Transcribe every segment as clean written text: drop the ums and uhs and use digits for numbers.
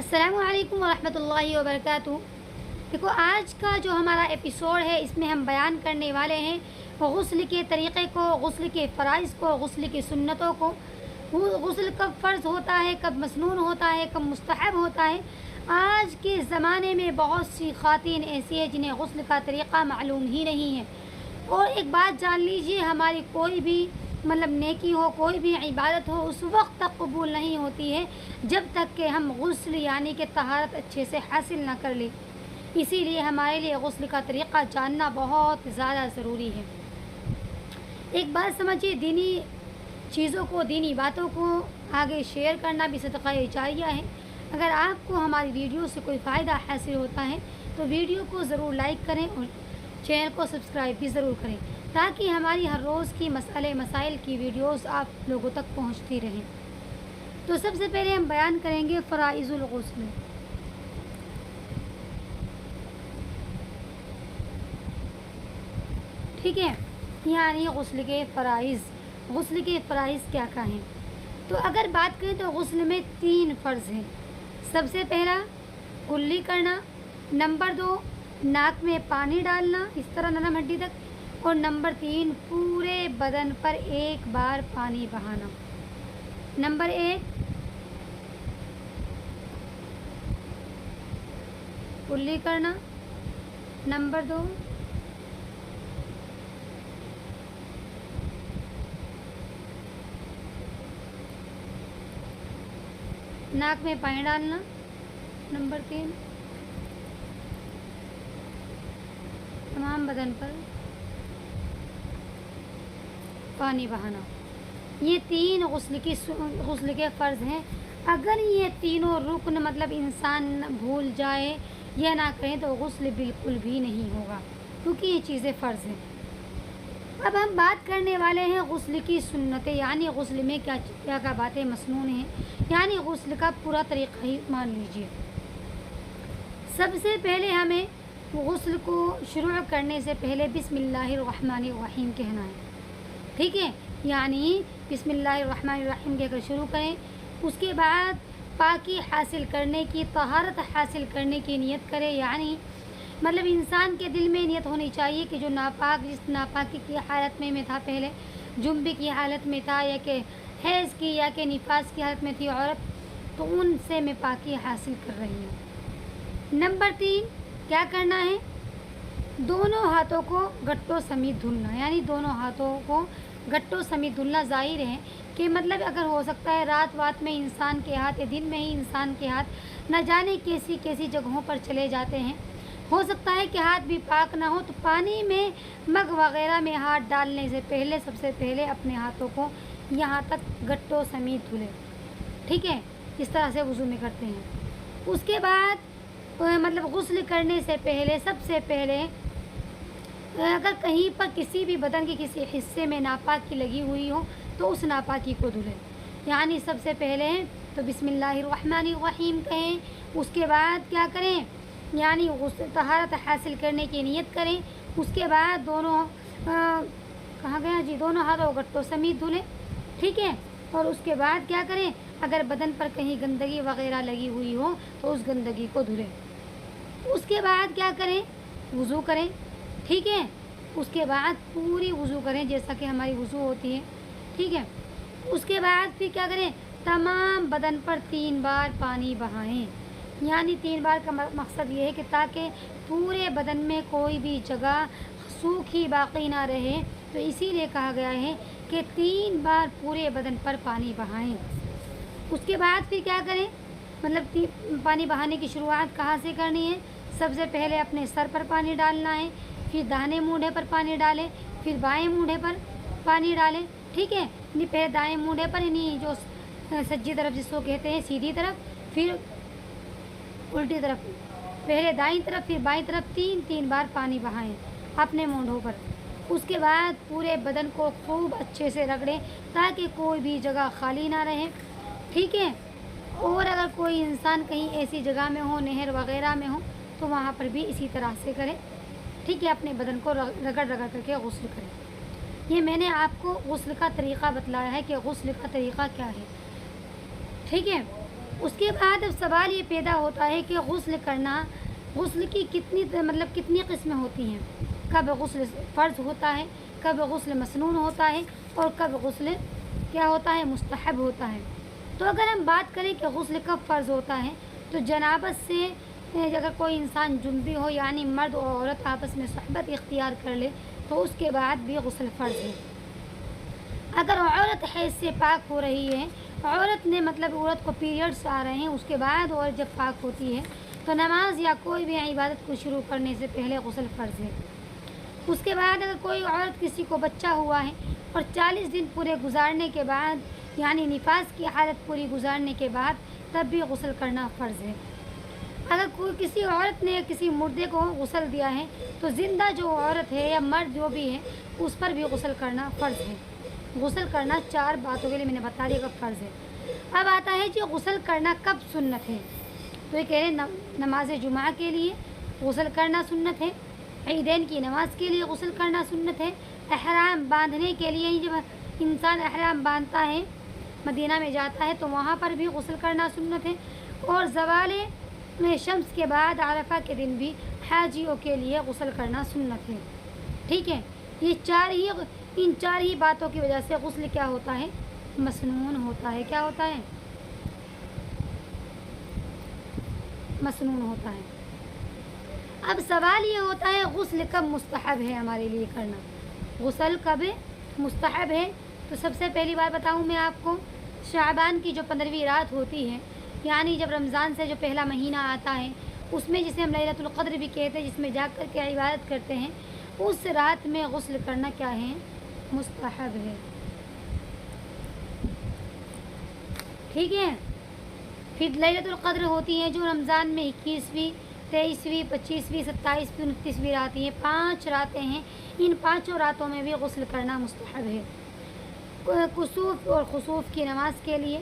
السلام علیکم ورحمۃ اللہ وبرکاتہ۔ دیکھو، آج کا جو ہمارا ایپیسوڈ ہے اس میں ہم بیان کرنے والے ہیں غسل کے طریقے کو، غسل کے فرائض کو، غسل کی سنتوں کو، غسل کب فرض ہوتا ہے، کب مسنون ہوتا ہے، کب مستحب ہوتا ہے۔ آج کے زمانے میں بہت سی خواتین ایسی ہیں جنہیں غسل کا طریقہ معلوم ہی نہیں ہے۔ اور ایک بات جان لیجئے، ہماری کوئی بھی نیکی ہو، کوئی بھی عبادت ہو، اس وقت تک قبول نہیں ہوتی ہے جب تک کہ ہم غسل یعنی کہ طہارت اچھے سے حاصل نہ کر لیں۔ اسی لیے ہمارے لیے غسل کا طریقہ جاننا بہت زیادہ ضروری ہے۔ ایک بات سمجھیے، دینی چیزوں کو، دینی باتوں کو آگے شیئر کرنا بھی صدقہ جاریہ ہے۔ اگر آپ کو ہماری ویڈیو سے کوئی فائدہ حاصل ہوتا ہے تو ویڈیو کو ضرور لائک کریں اور چینل کو سبسکرائب بھی ضرور کریں تاکہ ہماری ہر روز کی مسائل کی ویڈیوز آپ لوگوں تک پہنچتی رہیں۔ تو سب سے پہلے ہم بیان کریں گے فرائض الغسل۔ ٹھیک ہے، یعنی غسل کے فرائض۔ غسل کے فرائض کیا کیا ہیں؟ تو اگر بات کریں تو غسل میں 3 فرض ہیں۔ سب سے پہلا کلی کرنا، نمبر 2 ناک میں پانی ڈالنا اس طرح نرم ہڈی تک، اور نمبر 3 پورے بدن پر ایک بار پانی بہانا۔ نمبر 1 کلی کرنا، نمبر 2 ناک میں پانی ڈالنا، نمبر 3 تمام بدن پر پانی بہانا۔ یہ 3 غسل کے فرض ہیں۔ اگر یہ تینوں رکن انسان بھول جائے یا نہ کریں تو غسل بالکل بھی نہیں ہوگا، کیونکہ یہ چیزیں فرض ہیں۔ اب ہم بات کرنے والے ہیں غسل کی سنتیں، یعنی غسل میں کیا کیا باتیں مسنون ہیں، یعنی غسل کا پورا طریقہ ہی مان لیجیے۔ سب سے پہلے ہمیں غسل کو شروع کرنے سے پہلے بسم اللہ الرحمن الرحیم کہنا ہے۔ ٹھیک ہے، یعنی بسم اللہ الرحمن الرحیم کہہ کر شروع کریں۔ اس کے بعد پاکی حاصل کرنے کی، طہارت حاصل کرنے کی نیت کرے، یعنی انسان کے دل میں نیت ہونی چاہیے کہ جو ناپاک، جس ناپاکی کی حالت میں تھا، پہلے جنبی کی حالت میں تھا، یا کہ حیض کی یا کہ نفاس کی حالت میں تھی عورت، تو ان سے میں پاکی حاصل کر رہی ہوں۔ نمبر 3 کیا کرنا ہے؟ دونوں ہاتھوں کو گٹوں سمیت دھلنا، یعنی دونوں ہاتھوں کو گٹوں سمیت دھلنا۔ ظاہر ہے کہ اگر ہو سکتا ہے رات وات میں انسان کے ہاتھ یا دن میں ہی انسان کے ہاتھ نہ جانے کیسی جگہوں پر چلے جاتے ہیں، ہو سکتا ہے کہ ہاتھ بھی پاک نہ ہو، تو پانی میں مگ وغیرہ میں ہاتھ ڈالنے سے پہلے سب سے پہلے اپنے ہاتھوں کو یہاں تک گٹوں سمیت دھلے۔ ٹھیک ہے، اس طرح سے وضو میں کرتے ہیں۔ اس کے بعد غسل کرنے سے پہلے سب سے پہلے اگر کہیں پر کسی بھی بدن کے کسی حصے میں ناپاکی لگی ہوئی ہو تو اس ناپاکی کو دھلیں، یعنی سب سے پہلے تو بسم اللہ الرحمن الرحیم کہیں۔ اس کے بعد کیا کریں؟ یعنی طہارت حاصل کرنے کی نیت کریں۔ اس کے بعد دونوں ہاتھوں گٹوں سمیت دھلیں۔ ٹھیک ہے، اور اس کے بعد کیا کریں؟ اگر بدن پر کہیں گندگی وغیرہ لگی ہوئی ہو تو اس گندگی کو دھلیں۔ اس کے بعد کیا کریں؟ وضو کریں۔ ٹھیک ہے، اس کے بعد پوری وضو کریں جیسا کہ ہماری وضو ہوتی ہے۔ ٹھیک ہے، اس کے بعد پھر کیا کریں؟ تمام بدن پر 3 بار پانی بہائیں، یعنی 3 بار کا مقصد یہ ہے کہ تاکہ پورے بدن میں کوئی بھی جگہ سوکھی باقی نہ رہے، تو اسی لیے کہا گیا ہے کہ 3 بار پورے بدن پر پانی بہائیں۔ اس کے بعد پھر کیا کریں؟ پانی بہانے کی شروعات کہاں سے کرنی ہے؟ سب سے پہلے اپنے سر پر پانی ڈالنا ہے، پھر داہنے مونڈھے پر پانی ڈالیں، پھر بائیں مونڈھے پر پانی ڈالیں۔ ٹھیک ہے، پہلے دائیں مونڈھے پر، یعنی جو سجی طرف جس کو کہتے ہیں سیدھی طرف، پھر الٹی طرف، پہلے دائیں طرف پھر بائیں طرف 3 بار پانی بہائیں اپنے مونڈھوں پر۔ اس کے بعد پورے بدن کو خوب اچھے سے رگڑیں تاکہ کوئی بھی جگہ خالی نہ رہے۔ ٹھیک ہے، اور اگر کوئی انسان کہیں ایسی جگہ میں ہو، نہر وغیرہ میں ہو، تو وہاں پر بھی اسی طرح سے کرے۔ ٹھیک ہے، اپنے بدن کو رگڑ کر کے غسل کرے۔ یہ میں نے آپ کو غسل کا طریقہ بتلایا ہے کہ غسل کا طریقہ کیا ہے۔ ٹھیک ہے، اس کے بعد اب سوال یہ پیدا ہوتا ہے کہ غسل کی کتنی قسمیں ہوتی ہیں، کب غسل فرض ہوتا ہے، کب غسل مسنون ہوتا ہے، اور کب غسل کیا ہوتا ہے، مستحب ہوتا ہے۔ تو اگر ہم بات کریں کہ غسل کب فرض ہوتا ہے، تو جنابت سے اگر کوئی انسان جنبی ہو، یعنی مرد اور عورت آپس میں صحبت اختیار کر لے، تو اس کے بعد بھی غسل فرض ہے۔ اگر عورت حیض سے پاک ہو رہی ہے، عورت کو پیریڈس آ رہے ہیں، اس کے بعد عورت جب پاک ہوتی ہے تو نماز یا کوئی بھی عبادت کو شروع کرنے سے پہلے غسل فرض ہے۔ اس کے بعد اگر کوئی عورت کسی کو بچہ ہوا ہے اور 40 دن پورے گزارنے کے بعد، یعنی نفاس کی حالت پوری گزارنے کے بعد، تب بھی غسل کرنا فرض ہے۔ اگر کسی عورت نے کسی مردے کو غسل دیا ہے تو زندہ جو عورت ہے یا مرد جو بھی ہے اس پر بھی غسل کرنا فرض ہے۔ غسل کرنا 4 باتوں کے لیے میں نے بتا دیا کب فرض ہے۔ اب آتا ہے کہ غسل کرنا کب سنت ہے، تو یہ کہہ رہے ہیں نماز جمعہ کے لیے غسل کرنا سنت ہے، عیدین کی نماز کے لیے غسل کرنا سنت ہے، احرام باندھنے کے لیے جب انسان احرام باندھتا ہے مدینہ میں جاتا ہے تو وہاں پر بھی غسل کرنا سنت ہے، اور زوال شمس کے بعد عرفہ کے دن بھی حاجیوں کے لیے غسل کرنا سنت ہے۔ ٹھیک ہے، ان 4 ہی باتوں کی وجہ سے غسل کیا ہوتا ہے، مسنون ہوتا ہے۔ کیا ہوتا ہے، مسنون ہوتا ہے۔ اب سوال یہ ہوتا ہے غسل کب مستحب ہے ہمارے لیے کرنا، غسل کب مستحب ہے؟ تو سب سے پہلی بار بتاؤں میں آپ کو، شعبان کی جو 15ویں رات ہوتی ہے، یعنی جب رمضان سے جو پہلا مہینہ آتا ہے، اس میں جسے ہم لیلۃ القدر بھی کہتے ہیں، جس میں جا کر کے عبادت کرتے ہیں، اس رات میں غسل کرنا کیا ہے، مستحب ہے۔ ٹھیک ہے، پھر لیلۃ القدر ہوتی ہے جو رمضان میں 21ویں، 23ویں، 25ویں، 27ویں، 29ویں راتیں ہیں، 5 راتیں ہیں۔ ان 5 راتوں میں بھی غسل کرنا مستحب ہے۔ کسوف اور خسوف کی نماز کے لیے،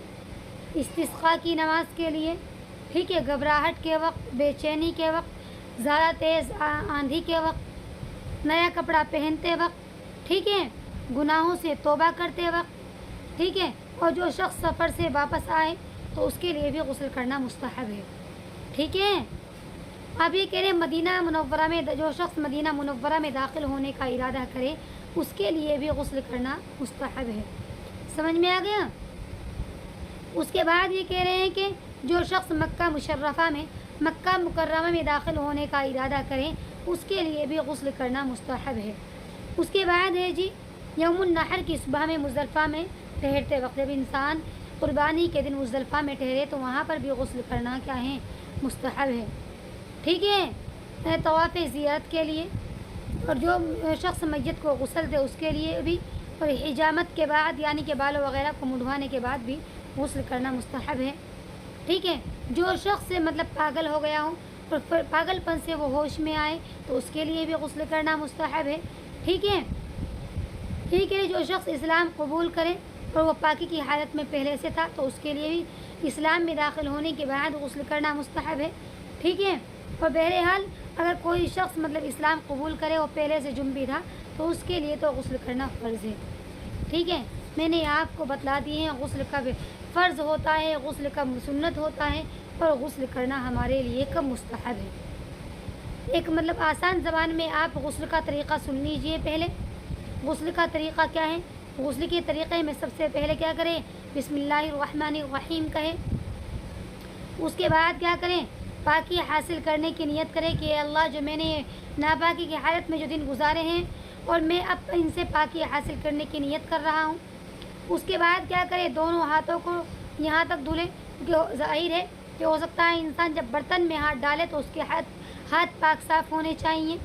استسقاء کی نماز کے لیے، ٹھیک ہے، گھبراہٹ کے وقت، بے چینی کے وقت، زیادہ تیز آندھی کے وقت، نیا کپڑا پہنتے وقت، ٹھیک ہے، گناہوں سے توبہ کرتے وقت، ٹھیک ہے، اور جو شخص سفر سے واپس آئے تو اس کے لیے بھی غسل کرنا مستحب ہے۔ ٹھیک ہے، اب یہ کہہ رہے مدینہ منورہ میں جو شخص مدینہ منورہ میں داخل ہونے کا ارادہ کرے اس کے لیے بھی غسل کرنا مستحب ہے۔ سمجھ میں آ گیا؟ اس کے بعد یہ کہہ رہے ہیں کہ جو شخص مکہ مکرمہ میں داخل ہونے کا ارادہ کرے اس کے لیے بھی غسل کرنا مستحب ہے۔ اس کے بعد ہے جی یوم النحر کی صبح میں مزدلفہ میں ٹھہرتے وقت، جب انسان قربانی کے دن مزدلفہ میں ٹھہرے تو وہاں پر بھی غسل کرنا کیا ہے، مستحب ہے۔ ٹھیک ہے، طواف زیارت کے لیے، اور جو شخص میت کو غسل دے اس کے لیے بھی، اور حجامت کے بعد یعنی کہ بالوں وغیرہ کو منڈوانے کے بعد بھی غسل کرنا مستحب ہے۔ ٹھیک ہے، جو شخص پاگل ہو گیا ہو اور پاگل پن سے وہ ہوش میں آئے تو اس کے لیے بھی غسل کرنا مستحب ہے۔ ٹھیک ہے، ٹھیک ہے، جو شخص اسلام قبول کرے اور وہ پاکی کی حالت میں پہلے سے تھا تو اس کے لیے بھی اسلام میں داخل ہونے کے بعد غسل کرنا مستحب ہے۔ ٹھیک ہے، اور بہرحال اگر کوئی شخص اسلام قبول کرے اور پہلے سے جنبی تھا تو اس کے لیے تو غسل کرنا فرض ہے۔ ٹھیک ہے، میں نے آپ کو بتلا دیے ہیں غسل کب فرض ہوتا ہے، غسل کب سنت ہوتا ہے، اور غسل کرنا ہمارے لیے کب مستحب ہے۔ ایک آسان زبان میں آپ غسل کا طریقہ سن لیجئے۔ پہلے غسل کا طریقہ کیا ہے؟ غسل کے طریقے میں سب سے پہلے کیا کریں؟ بسم اللہ الرحمن الرحیم کہیں۔ اس کے بعد کیا کریں؟ پاکی حاصل کرنے کی نیت کریں کہ اللہ جو میں نے ناپاکی کی حالت میں جو دن گزارے ہیں اور میں اب ان سے پاکی حاصل کرنے کی نیت کر رہا ہوں۔ اس کے بعد کیا کریں؟ دونوں ہاتھوں کو یہاں تک دھلیں، کیونکہ ظاہر ہے کہ ہو سکتا ہے انسان جب برتن میں ہاتھ ڈالے تو اس کے ہاتھ پاک صاف ہونے چاہیے۔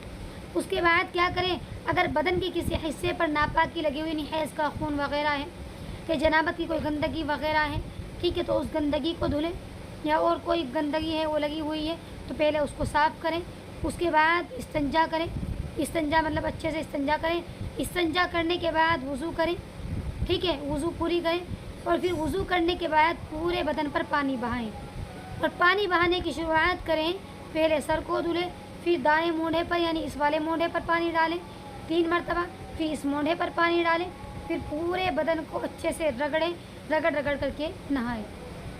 اس کے بعد کیا کریں؟ اگر بدن کے کسی حصے پر ناپاکی لگی ہوئی، حیض کا خون وغیرہ ہے کہ جنابت کی کوئی گندگی وغیرہ ہے، ٹھیک ہے، تو اس گندگی کو دھلیں، یا اور کوئی گندگی ہے وہ لگی ہوئی ہے تو پہلے اس کو صاف کریں۔ اس کے بعد استنجا کریں، استنجا اچھے سے استنجا کریں۔ استنجا کرنے کے بعد وضو کریں، ٹھیک ہے، وضو پوری کریں، اور پھر وضو کرنے کے بعد پورے بدن پر پانی بہائیں، اور پانی بہانے کی شروعات کریں پہلے سر کو دھلیں، پھر دائیں مونڈھے پر یعنی اس والے مونڈھے پر پانی ڈالیں 3 مرتبہ، پھر اس مونڈھے پر پانی ڈالیں، پھر پورے بدن کو اچھے سے رگڑیں، رگڑ کر کے نہائیں۔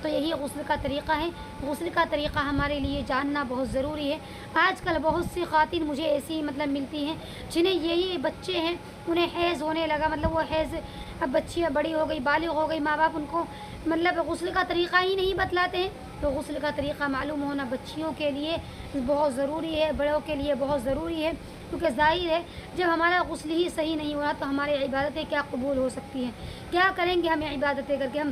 تو یہی غسل کا طریقہ ہے۔ غسل کا طریقہ ہمارے لیے جاننا بہت ضروری ہے۔ آج کل بہت سی خواتین مجھے ایسی ملتی ہیں جنہیں یہی بچے ہیں، انہیں حیض ہونے لگا، وہ حیض، اب بچیاں بڑی ہو گئی، بالغ ہو گئی، ماں باپ ان کو غسل کا طریقہ ہی نہیں بتلاتے ہیں۔ تو غسل کا طریقہ معلوم ہونا بچیوں کے لیے بہت ضروری ہے، بڑوں کے لیے بہت ضروری ہے، کیونکہ ظاہر ہے جب ہمارا غسل ہی صحیح نہیں ہوا تو ہماری عبادتیں کیا قبول ہو سکتی ہیں؟ کیا کریں گے ہمیں عبادتیں کر کے؟ ہم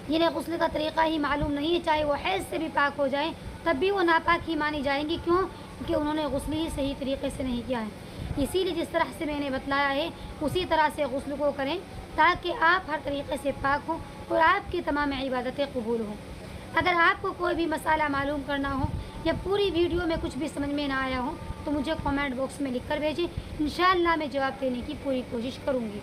جنہیں غسل کا طریقہ ہی معلوم نہیں ہے، چاہے وہ حیض سے بھی پاک ہو جائیں تب بھی وہ ناپاک ہی مانی جائیں گی۔ کیوں؟ کیونکہ انہوں نے غسل ہی صحیح طریقے سے نہیں کیا ہے۔ اسی لیے جس طرح سے میں نے بتلایا ہے اسی طرح سے غسل کو کریں، تاکہ آپ ہر طریقے سے پاک ہوں اور آپ کی تمام عبادتیں قبول ہوں۔ اگر آپ کو کوئی بھی مسئلہ معلوم کرنا ہو یا پوری ویڈیو میں کچھ بھی سمجھ میں نہ آیا ہو تو مجھے کامنٹ باکس میں لکھ کر بھیجیں، انشاءاللہ میں جواب دینے کی پوری کوشش کروں گی۔